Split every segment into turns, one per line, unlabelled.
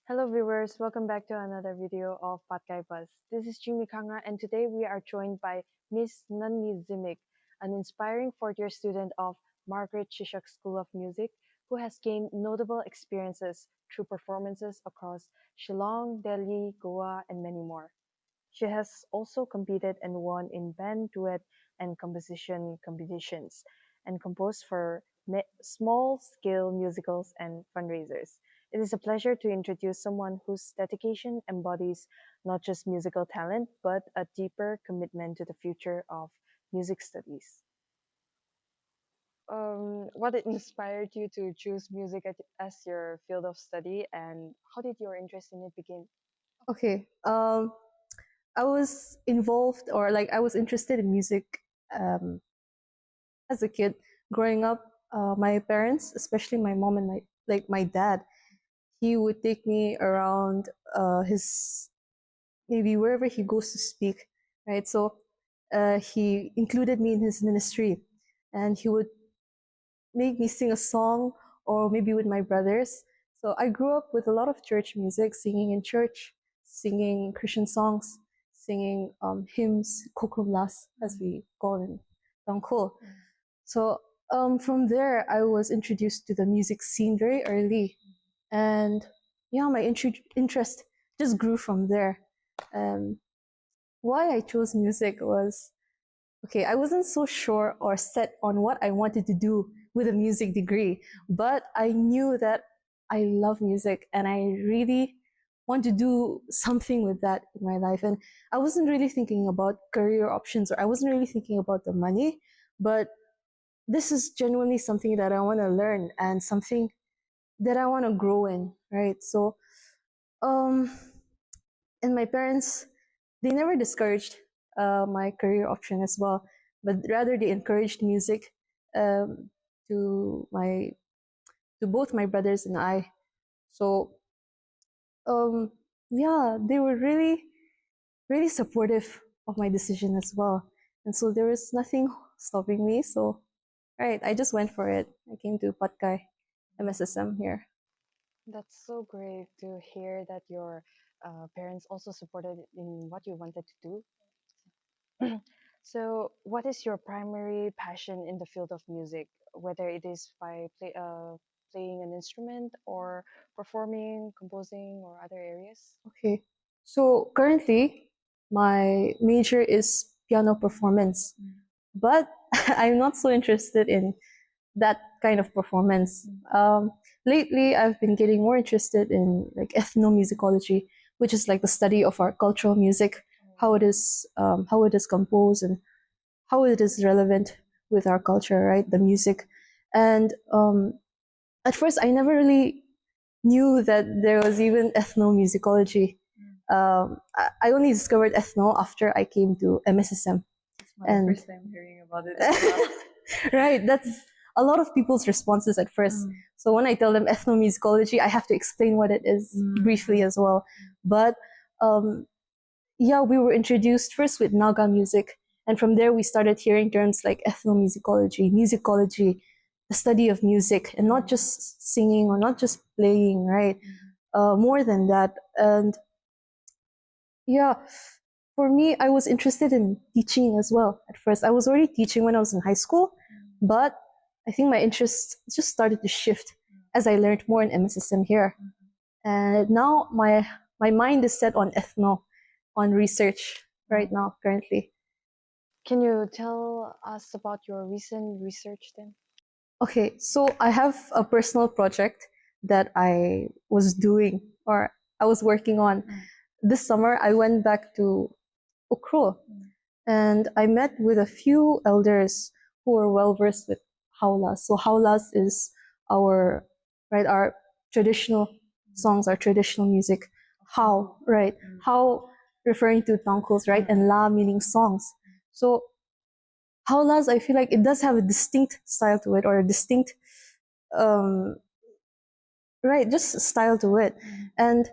Hello viewers, welcome back to another video of Patkai Buzz. This is Jimmy Kanga and today we are joined by Miss Nani Zimik, an inspiring fourth-year student of Margaret Shishak School of Music who has gained notable experiences through performances across Shillong, Delhi, Goa, and many more. She has also competed and won in band, duet, and composition competitions, and composed for small-scale musicals and fundraisers. It is a pleasure to introduce someone whose dedication embodies not just musical talent, but a deeper commitment to the future of music studies. What inspired you to choose music as your field of study, and how did your interest in it begin?
Okay. I was involved or like I was interested in music um, as a kid. Growing up, my parents, especially my mom and my dad, he would take me around his maybe wherever he goes to speak, right? So he included me in his ministry, and he would make me sing a song or maybe with my brothers. So I grew up with a lot of church music, singing in church, singing Christian songs, singing hymns, kokrumlas, as we call in Bangkok. So from there, I was introduced to the music scene very early. And yeah, my interest just grew from there. Um, why I chose music was okay, I wasn't so sure or set on what I wanted to do with a music degree, but I knew that I love music and I really want to do something with that in my life. And I wasn't really thinking about career options or I wasn't really thinking about the money, but this is genuinely something that I want to learn and something that I want to grow in, right? So, um, and my parents, they never discouraged my career option as well, but rather they encouraged music um, to my to both my brothers and I. So um, yeah, they were really supportive of my decision as well, and so there was nothing stopping me. So right, I just went for it. I came to Patkai MSSM here.
That's so great to hear that your parents also supported in what you wanted to do. So, what is your primary passion in the field of music, whether it is by playing an instrument or performing, composing, or other areas?
Okay, so currently my major is piano performance, but I'm not so interested in that kind of performance. Lately, I've been getting more interested in like ethnomusicology, which is like the study of our cultural music, how it is composed, and how it is relevant with our culture, right? The music, and at first, I never really knew that there was even ethnomusicology. I only discovered ethno after I came to MSSM.
It's my
And
first time hearing about it as well.
right, that's a lot of people's responses at first. So when I tell them ethnomusicology, I have to explain what it is briefly as well. But um, yeah, we were introduced first with Naga music, and from there we started hearing terms like ethnomusicology, musicology, the study of music, and not just singing or not just playing, right? More than that. And yeah, for me, I was interested in teaching as well at first. I was already teaching when I was in high school, but I think my interest just started to shift as I learned more in MSSM here. And now my mind is set on ethno, on research right now, currently.
Can you tell us about your recent research then?
Okay, so I have a personal project that I was doing or I was working on. This summer, I went back to Ukro and I met with a few elders who are well versed with haulas. So haulas is our our traditional songs, our traditional music. How, right? How referring to tangkos, right? And la meaning songs. So haulas, I feel like it does have a distinct style to it, or a distinct um just style to it. And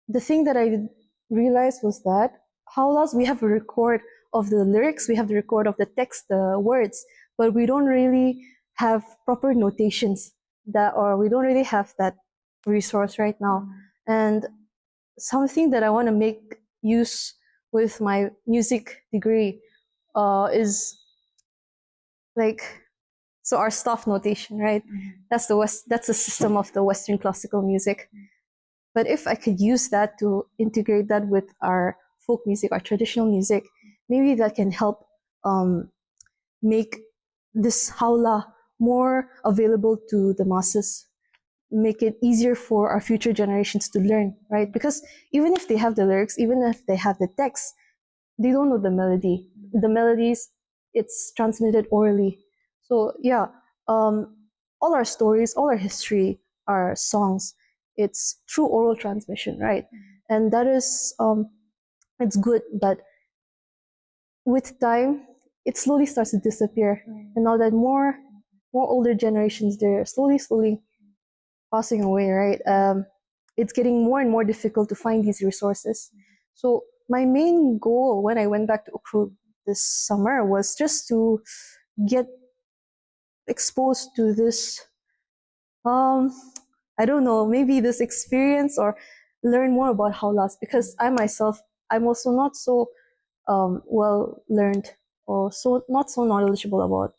the thing that I realized was that howlas, we have a record of the lyrics, we have the record of the text, the words, but we don't really have proper notations that, or we don't really have that resource right now. And something that I want to make use with my music degree is like, so our staff notation, right? That's the system of the Western classical music. But if I could use that to integrate that with our folk music, our traditional music, maybe that can help make this howla more available to the masses, make it easier for our future generations to learn, right? Because even if they have the lyrics, even if they have the text, they don't know the melody. The melodies, it's transmitted orally. So yeah, um, all our stories, all our history, our songs, it's through oral transmission, right? And that is, it's good, but with time, it slowly starts to disappear. And now that more older generations, they're slowly passing away, right? It's getting more and more difficult to find these resources. So my main goal when I went back to Ukhrul this summer was just to get exposed to this, um, I don't know, maybe this experience or learn more about Howlas, because I myself, I'm also not so well learned or so not so knowledgeable about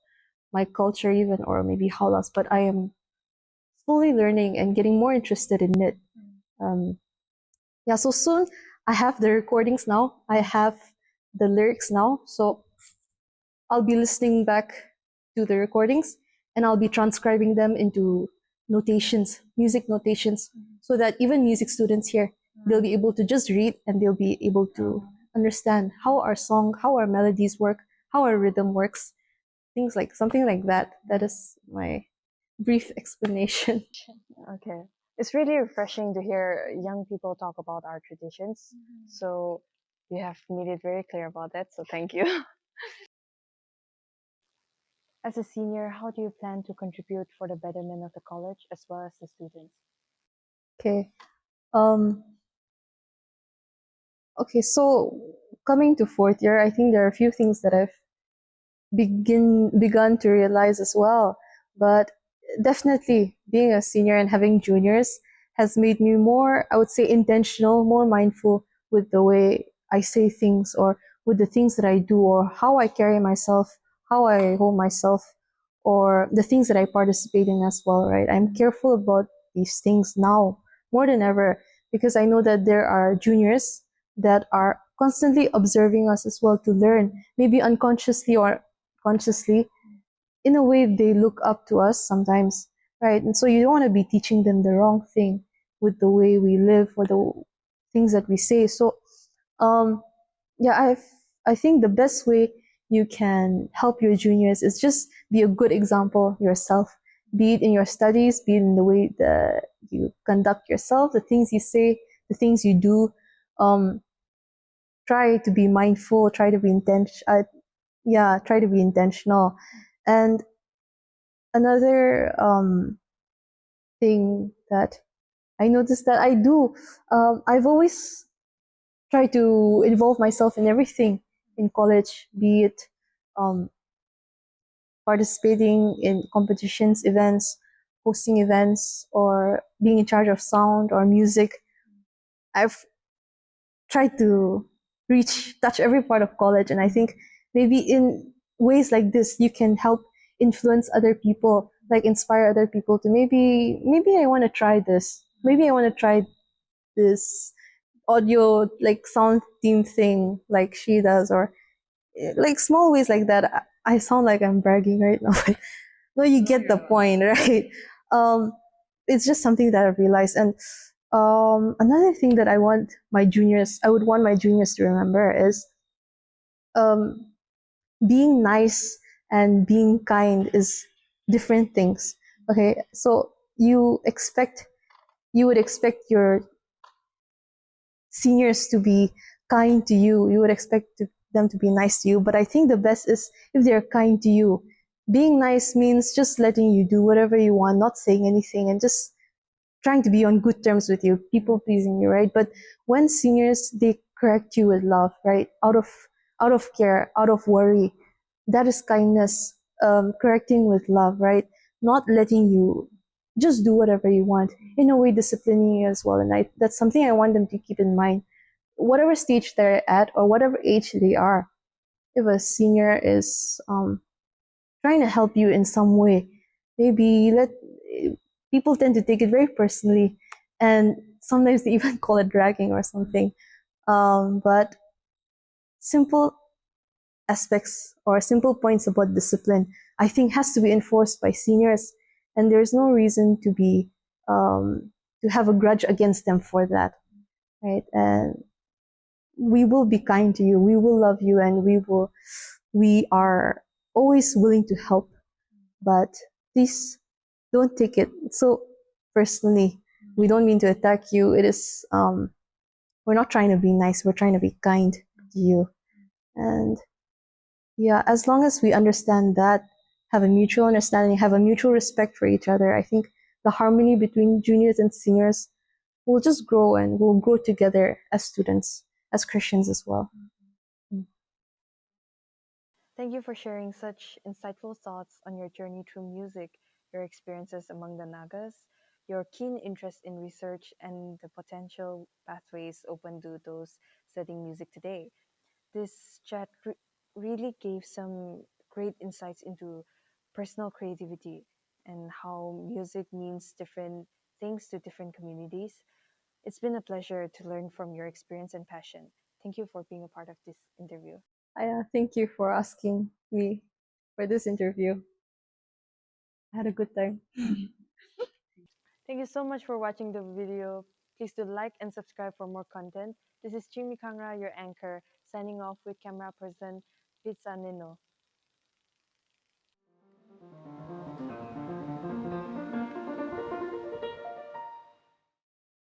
my culture even, or maybe Howlas, but I am slowly learning and getting more interested in it. Um, yeah, so soon I have the recordings now. I have the lyrics now. So I'll be listening back to the recordings and I'll be transcribing them into notations, music notations, so that even music students here, they'll be able to just read and they'll be able to understand how our song, how our melodies work, how our rhythm works, things like something like that. That is my brief explanation.
Okay. It's really refreshing to hear young people talk about our traditions. So you have made it very clear about that. So thank you. As a senior, how do you plan to contribute for the betterment of the college as well as the students?
Okay. Um, okay, so coming to fourth year, I think there are a few things that I've begun to realize as well. But definitely being a senior and having juniors has made me more, I would say, intentional, more mindful with the way I say things or with the things that I do or how I carry myself, how I hold myself, or the things that I participate in as well, right? I'm careful about these things now more than ever because I know that there are juniors that are constantly observing us as well to learn, maybe unconsciously or consciously. In a way, they look up to us sometimes, right? And so you don't want to be teaching them the wrong thing with the way we live or the things that we say. So um yeah, I think the best way you can help your juniors is just be a good example yourself, be it in your studies, be it in the way that you conduct yourself, the things you say, the things you do. um Try to be mindful, try to be try to be intentional. And another thing that I noticed that I do, I've always tried to involve myself in everything in college, be it um, participating in competitions, events, hosting events, or being in charge of sound or music. I've tried to touch every part of college, and I think maybe in ways like this, you can help influence other people, like inspire other people to maybe I want to try this, maybe I want to try this audio like sound team thing like she does, or like small ways like that. I sound like I'm bragging right now, but no, you get the point, right? um it's just something that I've realized. And another thing that I would want my juniors to remember is um being nice and being kind is different things. Okay, so you would expect your seniors to be kind to you. You would expect them to be nice to you. But I think the best is if they're kind to you. Being nice means just letting you do whatever you want, not saying anything, and just trying to be on good terms with you, people pleasing you, right? But when seniors, they correct you with love, right? Out of care, out of worry, that is kindness. Correcting with love, right? Not letting you just do whatever you want, in a way disciplining you as well. And that's something I want them to keep in mind, whatever stage they're at or whatever age they are. If a senior is trying to help you in some way, maybe let people tend to take it very personally, and sometimes they even call it dragging or something. But simple aspects or simple points about discipline, I think, has to be enforced by seniors, and there's no reason to have a grudge against them for that, right? And we will be kind to you, we will love you, and we are always willing to help. But please don't take it so personally. We don't mean to attack you. It is we're not trying to be nice. We're trying to be kind to you. And yeah, as long as we understand that, have a mutual understanding, have a mutual respect for each other, I think the harmony between juniors and seniors will just grow, and we'll grow together as students, as Christians as well. Mm.
Thank you for sharing such insightful thoughts on your journey through music, your experiences among the Nagas, your keen interest in research, and the potential pathways open to those studying music today. This chat really gave some great insights into personal creativity and how music means different things to different communities. It's been a pleasure to learn from your experience and passion. Thank you for being a part of this interview.
Thank you for asking me for this interview. I had a good time.
Thank you so much for watching the video. Please do like and subscribe for more content. This is Jimmy Kangra, your anchor, signing off with camera person Vitsa Nino.